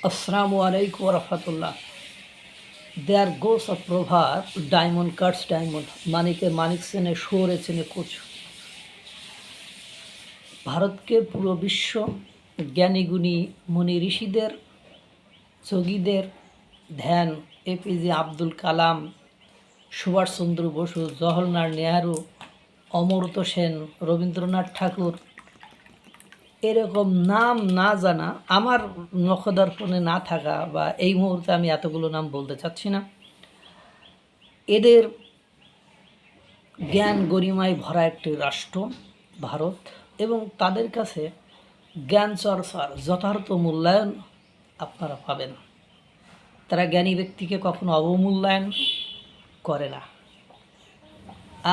Assalamu alaikum wa rahmatullah. There goes a proverb, diamond cuts diamond, মানিকে মানিক চেনে শোরে চেনে কচু। ভারতকে পুরো বিশ্ব জ্ঞানীগুণী মুনি ঋষিদের যোগীদের ধ্যান এপিজে আব্দুল কালাম, সুভাষচন্দ্র বসু, জওহরলাল নেহরু, অমর্ত্য সেন, রবীন্দ্রনাথ ঠাকুর, এরকম নাম না জানা, আমার নখদর্পণে না থাকা বা এই মুহূর্তে আমি এতগুলো নাম বলতে চাচ্ছি না, এদের জ্ঞান গরিমায় ভরা একটি রাষ্ট্র ভারত, এবং তাদের কাছে জ্ঞান চর্চার যথার্থ মূল্যায়ন আপনারা পাবেন। তারা জ্ঞানী ব্যক্তিকে কখনো অবমূল্যায়ন করে না।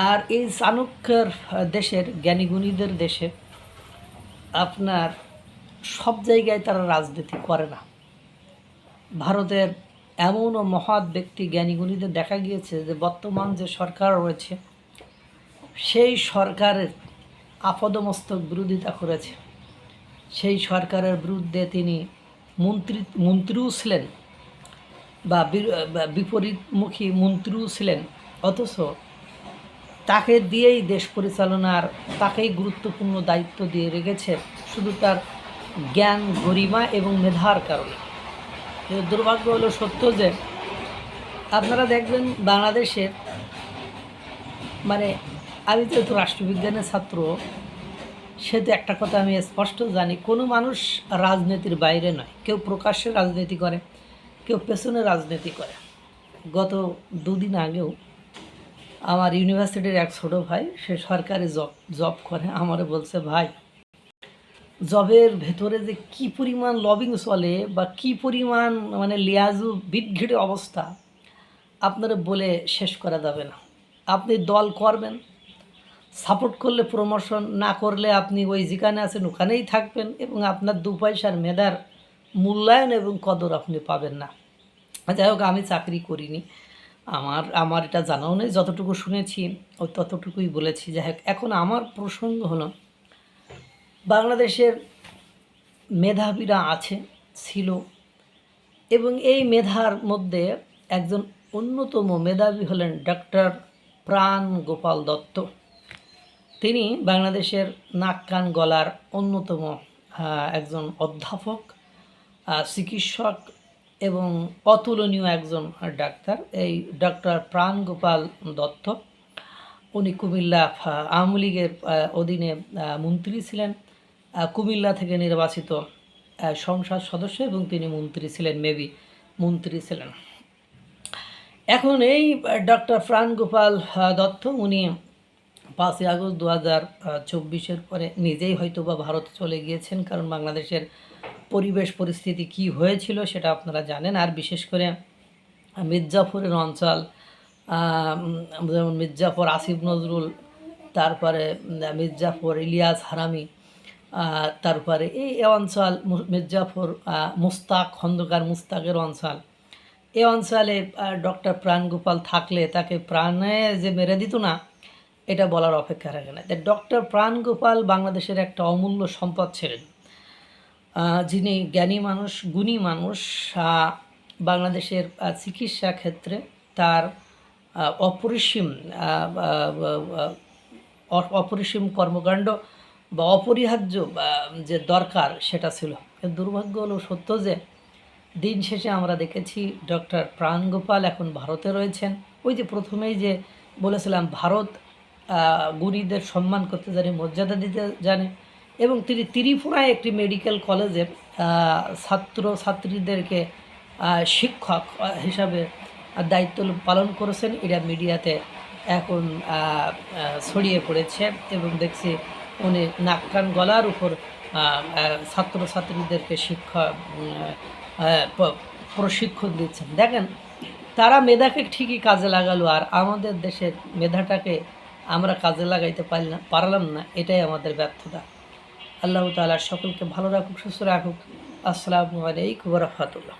আর এই চাণক্যের দেশের জ্ঞানীগুণীদের দেশে আপনার সব জায়গায় তারা রাজনীতি করে না। ভারতের এমনও মহৎ ব্যক্তি জ্ঞানীগুণীদের দেখা গিয়েছে যে বর্তমান যে সরকার রয়েছে সেই সরকারের আপাদমস্তক বিরোধিতা করেছে। সেই সরকারের বিরুদ্ধে তিনি মন্ত্রীও ছিলেন বা বিপরীতমুখী মন্ত্রীও ছিলেন, অথচ তাকে দিয়েই দেশ পরিচালনার তাকেই গুরুত্বপূর্ণ দায়িত্ব দিয়ে রেখেছে শুধু তার জ্ঞান গরিমা এবং মেধার কারণে। দুর্ভাগ্য হলো সত্য যে আপনারা দেখবেন বাংলাদেশের আমি যেহেতু রাষ্ট্রবিজ্ঞানের ছাত্র, সেহেতু একটা কথা আমি স্পষ্ট জানি, কোনো মানুষ রাজনীতির বাইরে নয়। কেউ প্রকাশ্যে রাজনীতি করে, কেউ পেছনে রাজনীতি করে। গত দুদিন আগেও আমার ইউনিভার্সিটির এক ছোটো ভাই, সে সরকারি জব করে, আমারে বলছে, ভাই জবের ভেতরে যে কী পরিমাণ লবিং চলে বা কী পরিমাণ লিয়াজু বিটঘেটে অবস্থা আপনারা বলে শেষ করা যাবে না। আপনি দল করবেন, সাপোর্ট করলে প্রমোশন, না করলে আপনি ওই যেখানে আছেন ওখানেই থাকবেন, এবং আপনার দু পয়সার মেধার মূল্যায়ন এবং কদর আপনি পাবেন না। যাই হোক, আমি চাকরি করিনি, আমার এটা জানাও নেই, যতটুকু শুনেছি ও ততটুকুই বলেছি। যাই হোক, এখন আমার প্রসঙ্গ হলো, বাংলাদেশের মেধাবীরা আছে, ছিল, এবং এই মেধার মধ্যে একজন অন্যতম মেধাবী হলেন ডক্টর প্রাণ গোপাল দত্ত। তিনি বাংলাদেশের নাক কান গলার অন্যতম একজন অধ্যাপক, চিকিৎসক এবং অতুলনীয় একজন ডাক্তার। এই ডক্টর প্রাণ গোপাল দত্ত, উনি কুমিল্লা আওয়ামী লীগের অধীনে মন্ত্রী ছিলেন, কুমিল্লা থেকে নির্বাচিত সংসদ সদস্য, এবং তিনি মন্ত্রী ছিলেন, মন্ত্রী ছিলেন। এখন এই ডক্টর প্রাণ গোপাল দত্ত, উনি 5ই আগস্ট 2024 পরে নিজেই হয়তো বা ভারত চলে গিয়েছেন, কারণ বাংলাদেশের পরিবেশ পরিস্থিতি কি হয়েছিল সেটা আপনারা জানেন। আর বিশেষ করে মির্জাপুরের অঞ্চল, যেমন মির্জাপুর আসিফ নজরুল, তারপরে মির্জাপুর ইলিয়াস হারামি, তারপরে এই অঞ্চল মির্জাপুর মুস্তাক খন্দকার মুস্তাকের অঞ্চল, এই অঞ্চলে ডক্টর প্রাণগোপাল থাকলে তাকে প্রাণে যে মেরে দিত না, এটা বলার অপেক্ষা রাখে না। ডক্টর প্রাণগোপাল বাংলাদেশের একটা অমূল্য সম্পদ ছিলেন, যিনি জ্ঞানী মানুষ, গুণী মানুষ। বাংলাদেশের চিকিৎসা ক্ষেত্রে তার অপরিসীম কর্মকাণ্ড বা অপরিহার্য যে দরকার সেটা ছিল। দুর্ভাগ্য হলো সত্য যে দিন শেষে আমরা দেখেছি ডক্টর প্রাণগোপাল এখন ভারতে রয়েছেন। ওই যে প্রথমেই যে বলেছিলাম, ভারত গুণীদের সম্মান করতে জানে, মর্যাদা দিতে জানে, এবং তিনি ত্রিপুরায় একটি মেডিকেল কলেজের ছাত্রছাত্রীদেরকে শিক্ষক হিসাবে দায়িত্ব পালন করেছেন। এটা মিডিয়াতে এখন ছড়িয়ে পড়েছে, এবং দেখছি উনি নাক কান গলার উপর ছাত্রছাত্রীদেরকে প্রশিক্ষণ দিচ্ছেন। দেখেন, তারা মেধাকে ঠিকই কাজে লাগালো, আর আমাদের দেশের মেধাটাকে আমরা কাজে লাগাইতে পারলাম না। এটাই আমাদের ব্যর্থতা। আল্লাহ তাআলা সকলকে ভালো রাখুক, সুস্থ রাখুক। আসসালামু আলাইকুম ওয়া রাহমাতুল্লাহ।